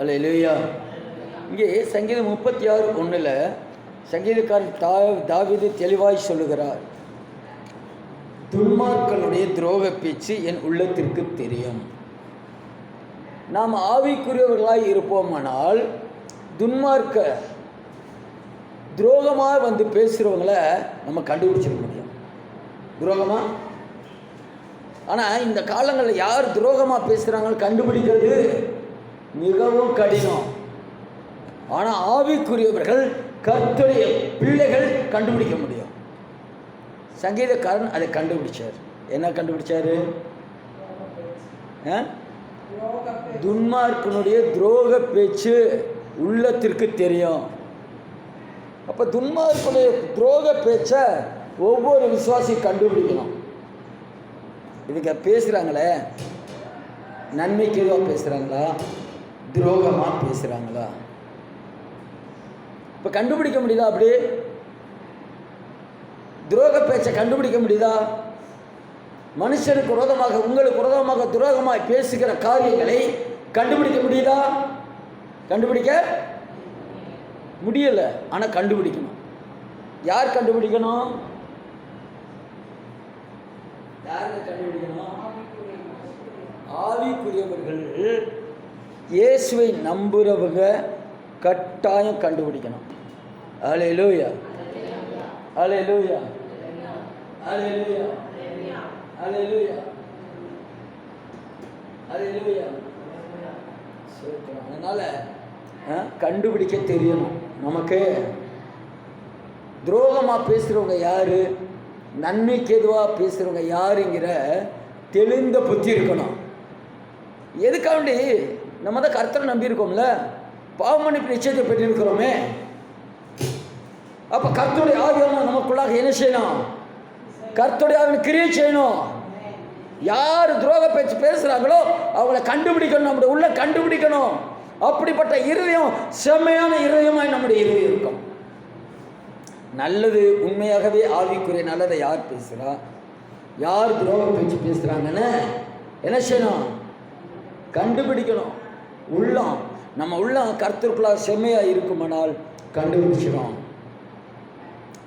அல்லேலூயா. இங்கே சங்கீதம் 36:1 சங்கீதக்காரன் தாவீது தெளிவாய் சொல்லுகிறார், துன்மார்க்கனுடைய துரோக பேச்சு என் உள்ளத்திற்கு தெரியும். நாம் ஆவிக்குரியவர்களாய் இருப்போமானால் துன்மார்க்க துரோகமாக வந்து பேசுகிறவங்களை நம்ம கண்டுபிடிச்சிட முடியும். துரோகமாக. ஆனால் இந்த காலங்களில் யார் துரோகமாக பேசுகிறாங்கன்னு கண்டுபிடிக்கிறது மிகவும் கடினம். ஆனால் ஆவிக்குரியவர்கள் கர்த்தருடைய பிள்ளைகள் கண்டுபிடிக்க முடியும். சங்கீதக்காரன் அதை கண்டுபிடிச்சார். என்ன கண்டுபிடிச்சாரு? துன்மார்க்கனுடைய துரோக பேச்சு உள்ளத்திற்கு தெரியும். அப்போ துன்மார்க்கனுடைய துரோக பேச்சை ஒவ்வொரு விசுவாசியும் கண்டுபிடிக்கணும். இதுக்கு பேசுகிறாங்களே, நன்மைக்கு எதுவாக பேசுகிறாங்களா, துரோகமாக பேசுகிறாங்களா? இப்போ கண்டுபிடிக்க முடியுதா? அப்படி துரோக பேச்சை கண்டுபிடிக்க முடியுதா? மனுஷனுக்கு விரோதமாக, உங்களுக்கு விரோதமாக துரோகமாக பேசுகிற காரியங்களை கண்டுபிடிக்க முடியுதா? கண்டுபிடிக்க முடியலை. ஆனால் கண்டுபிடிக்கணும். யார் கண்டுபிடிக்கணும்? யாருக்கு கண்டுபிடிக்கணும்? ஆவிக்குரியவர்கள், இயேசுவை நம்புறவங்க கட்டாயம் கண்டுபிடிக்கணும். அல்லேலூயா, அல்லேலூயா, அல்லேலூயா, அல்லேலூயா, அல்லேலூயா. அதனால கண்டுபிடிக்க தெரியணும். நமக்கு துரோகமாக பேசுகிறவங்க யாரு, நன்மைக்கு எதுவாக பேசுகிறவங்க யாருங்கிற தெளிந்த புத்தி இருக்கணும். எதுக்காண்டி நம்ம தான் கர்த்தரை நம்பியிருக்கோம்ல, பாவமன்னிப்பு நிச்சயத்தை பெற்றிருக்கிறோமே. அப்போ கர்த்தருடைய ஆவியானவர் நமக்குள்ளாக என்ன செய்யணும்? கர்த்தருடைய ஆவியான கிரியை செய்யணும். யார் துரோக பேச்சு பேசுகிறாங்களோ அவங்கள கண்டுபிடிக்கணும். நம்முடைய உள்ள கண்டுபிடிக்கணும். அப்படிப்பட்ட இருதயம் செம்மையான இருதயமாய் நம்முடைய இருதயம் இருக்கும். நல்லது, உண்மையாகவே ஆவிக்குரிய நல்லதை யார் பேசுகிறா, யார் துரோக பேச்சு பேசுகிறாங்கன்னு என்ன செய்யணும்? கண்டுபிடிக்கணும். உள்ளம், நம்ம உள்ளம் கர்த்தருக்குள்ளாக செம்மையாக இருக்குமானால் கண்டுபிடிச்சிடும்.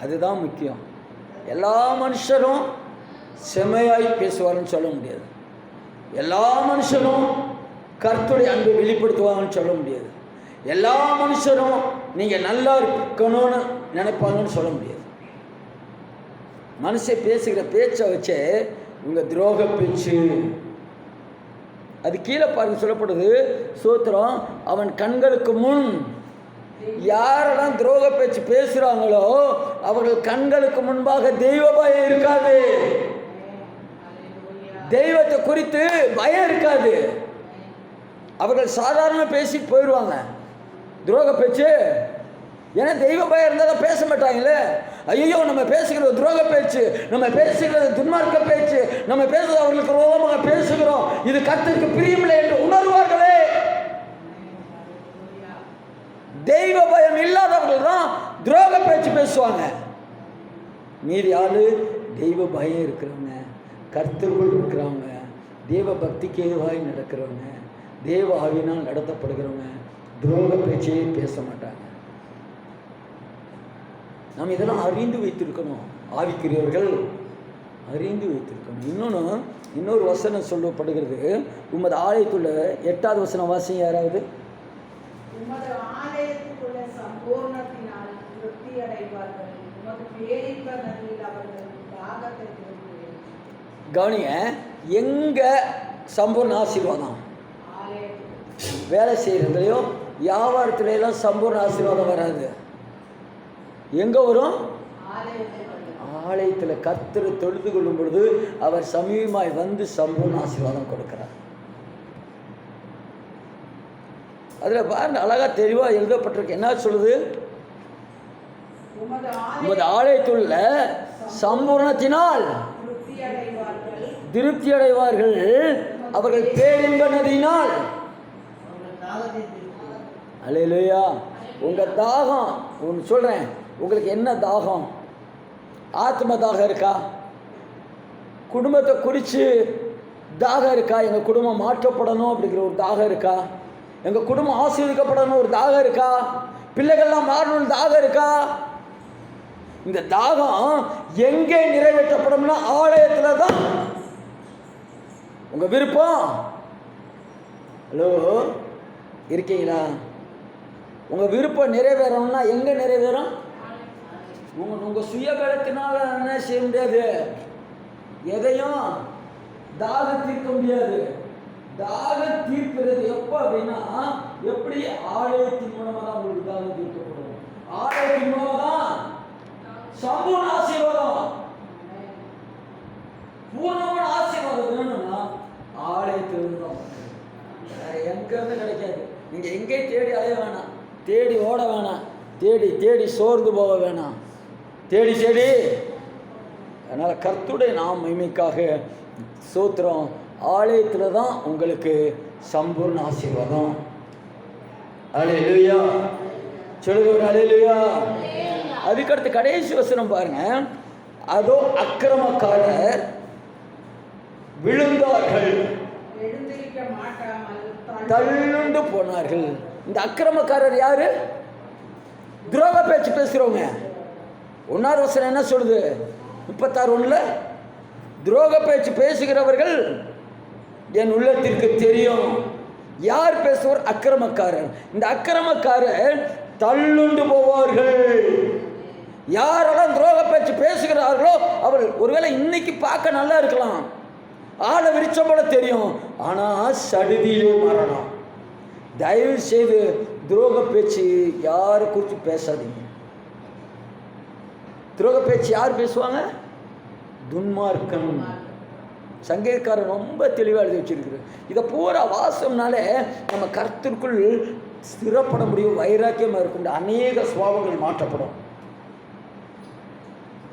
அதுதான் முக்கியம். எல்லா மனுஷரும் செம்மையாய் பேசுவார்னு சொல்ல முடியாது. எல்லா மனுஷரும் கர்த்தருடைய அன்பை வெளிப்படுத்துவாங்கன்னு சொல்ல முடியாது. எல்லா மனுஷரும் நீங்கள் நல்லா இருக்கணும்னு நினைப்பாங்கன்னு சொல்ல முடியாது. மனுஷன் பேசுகிற பேச்சை வச்சே உங்கள் துரோக பேச்சு அது கீழே பாருங்க சொல்லப்படுது. சூத்திரம், அவன் கண்களுக்கு முன் யாரெல்லாம் துரோக பேச்சு பேசுகிறாங்களோ அவர்கள் கண்களுக்கு முன்பாக தெய்வ பயம் இருக்காது. தெய்வத்தை குறித்து பயம் இருக்காது. அவர்கள் சாதாரண பேசிட்டு போயிடுவாங்க. துரோக பேச்சு, ஏன்னா தெய்வ பயம் இருந்தால் பேச மாட்டாங்களே. ஐயோ, நம்ம பேசுகிறது துரோக பேச்சு, நம்ம பேசுகிறது துன்மார்க்க பேச்சு, நம்ம பேசுறது அவர்களுக்கு ரோகமாக பேசுகிறோம், இது கர்த்தருக்கு பிரியமில்லை என்று உணர்வார்களே. தெய்வ பயம் இல்லாதவர்கள் தான் துரோக பேச்சு பேசுவாங்க. மீறி ஆளு தெய்வ பயம் இருக்கிறவங்க, கர்த்தருக்குள் இருக்கிறவங்க, தேவ பக்திக்கு ஏதுவாய் நடக்கிறவங்க, தேவ ஆவியினால் நடத்தப்படுகிறவங்க துரோக பேச்சையே பேச மாட்டாங்க. நாம் இதெல்லாம் அறிந்து வைத்திருக்கணும். ஆவிக்குரியவர்கள் அறிந்து வைத்திருக்கணும். இன்னொரு வசனம் சொல்லப்படுகிறது. உமது ஆலயத்துள்ள 8வது வசனம் வாசிங்க யாராவது. கவனிங்க, எங்க சம்பூர்ண ஆசீர்வாதம்? வேலை செய்கிறதுலையோ வியாபாரத்துலையெல்லாம் சம்பூர்ண ஆசீர்வாதம் வராது. எங்கே வரும்? ஆலயத்தில் கர்த்தரை தொழுது கொள்ளும் பொழுது அவர் சமீபமாய் வந்து சம்பூர்ண ஆசீர்வாதம் கொடுக்கிறார். அதில் பாருங்க, அழகா தெளிவாக எழுதப்பட்டிருக்கு. என்ன சொல்லுது? உமது ஆலயத்துள்ள சம்பூர்ணத்தினால் திருப்தி அடைவார்கள், அவர்கள் பேரின்ப நதியினால். அல்லேலூயா. உங்கள் தாகம், ஒன்று சொல்கிறேன், உங்களுக்கு என்ன தாகம்? ஆத்ம தாகம் இருக்கா? குடும்பத்தை குறித்து தாகம் இருக்கா? எங்கள் குடும்பம் மாற்றப்படணும் அப்படிங்கிற ஒரு தாகம் இருக்கா? எங்கள் குடும்பம் ஆசீர்வதிக்கப்படணும் ஒரு தாகம் இருக்கா? பிள்ளைகள்லாம் மாறணும் தாகம் இருக்கா? இந்த தாகம் எங்கே நிறைவேற்றப்படும்னா ஆலயத்தில் தான். உங்கள் விருப்பம். ஹலோ, இருக்கீங்களா? உங்கள் விருப்பம் நிறைவேறணும்னா எங்கே நிறைவேறும்? உங்கள் சுய பலத்தினால என்ன செய்ய முடியாது, எதையும் தாகம் தீர்க்க முடியாது. தாகம் தீர்க்கிறது எப்போ அப்படின்னா, எப்படி? ஆலயத்தின் மூலமாக தான் உங்களுக்கு தாகம் தீர்க்கப்படும். ஆலயத்தின் மூலமாக தான் சம்பூர்ண ஆசீர்வாதம், பூர்ணமான ஆசீர்வாதம் வேணும்னா ஆலயத்திலிருந்து தான். வேற எங்கிருந்து கிடைக்காது. நீங்கள் எங்கேயும் தேடி அலைய வேணாம், தேடி ஓட வேணாம், தேடி தேடி சோர்ந்து போக வேணாம், தேடி தேடி. அதனால் கர்த்தருடைய நாம் மகிமைக்காக சோத்திரம். ஆலயத்தில் தான் உங்களுக்கு சம்பூர்ண ஆசீர்வாதம். அல்லேலூயா, சொல்லுங்க அல்லேலூயா. அதுக்கடுத்து கடைசி வசனம் பாருங்க. அதோ அக்கிரமக்காரர் விழுந்தார்கள், தள்ளுண்டு போனார்கள். இந்த அக்கிரமக்காரர் யாரு? துரோக பேச்சு பேசுறவங்க. 1ஆவது வசனம் என்ன சொல்லுது? 36:1 துரோக பேச்சு பேசுகிறவர்கள் என் உள்ளத்திற்கு தெரியும். யார் பேசுவார்? அக்கிரமக்காரர். இந்த அக்கிரமக்காரர் தள்ளுண்டு போவார்கள். யாரெல்லாம் துரோக பேச்சு பேசுகிறார்களோ அவர் ஒருவேளை இன்னைக்கு பார்க்க நல்லா இருக்கலாம், ஆளை விரிச்சம் போல தெரியும், ஆனால் சடுதியிலே மரணம். தயவு செய்து துரோக பேச்சு யாரை குறித்து பேசாதீங்க. துரோக பேச்சு யார் பேசுவாங்க? துன்மார்க்கன். சங்கீதக்காரன் ரொம்ப தெளிவாக எழுதி வச்சிருக்கிறது. இதை பூரா வாசம்னாலே நம்ம கர்த்தருக்குள் ஸ்திரப்பட முடியும், வைராக்கியமாக இருக்கும், அநேக சுபாவங்கள் மாற்றப்படும்.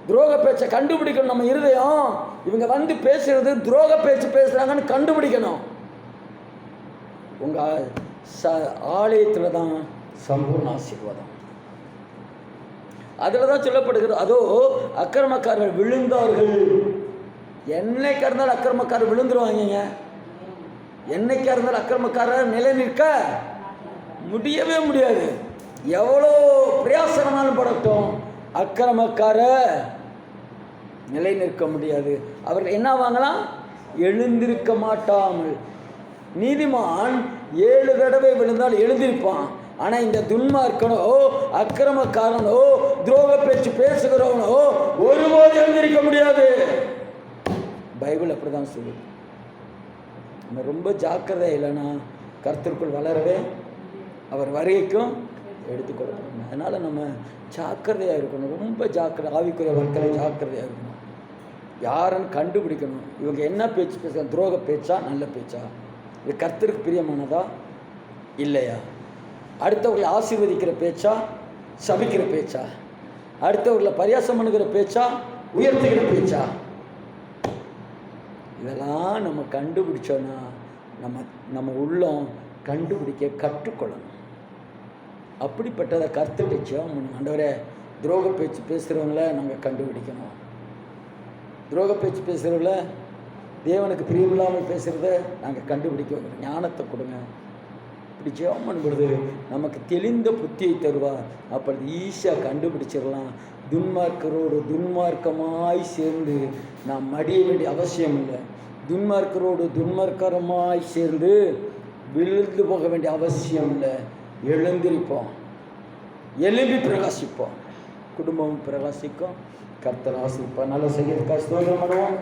துரோக பேச்சை கண்டுபிடிக்கணும். நம்ம இருதயம் இவங்க வந்து பேசுறது துரோக பேச்சு பேசுகிறாங்கன்னு கண்டுபிடிக்கணும். உங்கள் ஆலயத்தில் தான் சம்பூர்ண ஆசீர்வாதம். அதில் தான் சொல்லப்படுகிறது. அதோ அக்கிரமக்காரர்கள் விழுந்தார்கள். என்னைக்கா இருந்தாலும் அக்கிரமக்காரர் விழுந்துருவாங்க. என்னைக்கா இருந்தாலும் அக்கிரமக்காரர் நிலை நிற்க முடியவே முடியாது. எவ்வளோ பிரயாசனாலும் படட்டும், அக்கிரமக்காரர் நிலை நிற்க முடியாது. அவர்கள் என்ன வாங்கலாம்? எழுந்திருக்க மாட்டாமல். நீதிமான் 7 தடவை விழுந்தால் எழுந்திருப்பான். ஆனால் இந்த துன்மார்க்கனோ அக்கிரமக்காரனோ துரோக பேச்சு பேசுகிறவனோ ஒருபோது எழுந்திருக்க முடியாது. பைபிள் அப்படிதான் சொல்லுது. நம்ம ரொம்ப ஜாக்கிரதை இல்லைன்னா கர்த்தருக்குள் வளரவே அவர் வருகைக்கும் எடுத்துக்கொள்ளணும். அதனால் நம்ம ஜாக்கிரதையாக இருக்கணும், ரொம்ப ஜாக்கிரதை. ஆவிக்குரிய வாழ்க்கையில ஜாக்கிரதையாக இருக்கணும். யாருன்னு கண்டுபிடிக்கணும். இவங்க என்ன பேச்சு பேசுகிறாங்க? துரோக பேச்சா நல்ல பேச்சா? இது கர்த்தருக்கு பிரியமானதா இல்லையா? அடுத்தவர்களை ஆசீர்வதிக்கிற பேச்சா சபிக்கிற பேச்சா? அடுத்தவர்களை பரியாசம் பண்ணுகிற பேச்சா உயர்த்துகிற பேச்சா? இதெல்லாம் நம்ம கண்டுபிடிச்சோன்னா நம்ம உள்ளம் கண்டுபிடிக்க கற்றுக்கொள்ளணும். அப்படிப்பட்டதை கர்த்தர்கிட்ட ஜெபம் பண்ணணும். ஆண்டவரே, துரோக பேச்சு பேசுகிறவங்கள நாங்கள் கண்டுபிடிக்கணும். துரோக பேச்சு பேசுகிறவங்கள, தேவனுக்கு பிரியமில்லாமல் பேசுகிறத நாங்கள் கண்டுபிடிக்க ஞானத்தை கொடுங்க. இப்படி ஜெபம் பண்ணும்பொழுது நமக்கு தெளிந்த புத்தியை தருவார். அப்படி ஈஸியாக கண்டுபிடிச்சிடலாம். துன்மார்க்கரோடு துன்மார்க்கமாய் சேர்ந்து நாம் மடிய வேண்டிய அவசியம் இல்லை. துன்மார்க்கரோடு துன்மார்க்கரமாய் சேர்ந்து விழுந்து போக வேண்டிய அவசியம் இல்லை. எழுந்திருப்போம், எழும்பி பிரகாசிப்போம், குடும்பமும் பிரகாசிக்கும், கர்த்தர் ஆசீர்வதிப்பார். நல்ல செய்யறதுக்காக ஸ்தோத்திரம் பண்ணுவோம்.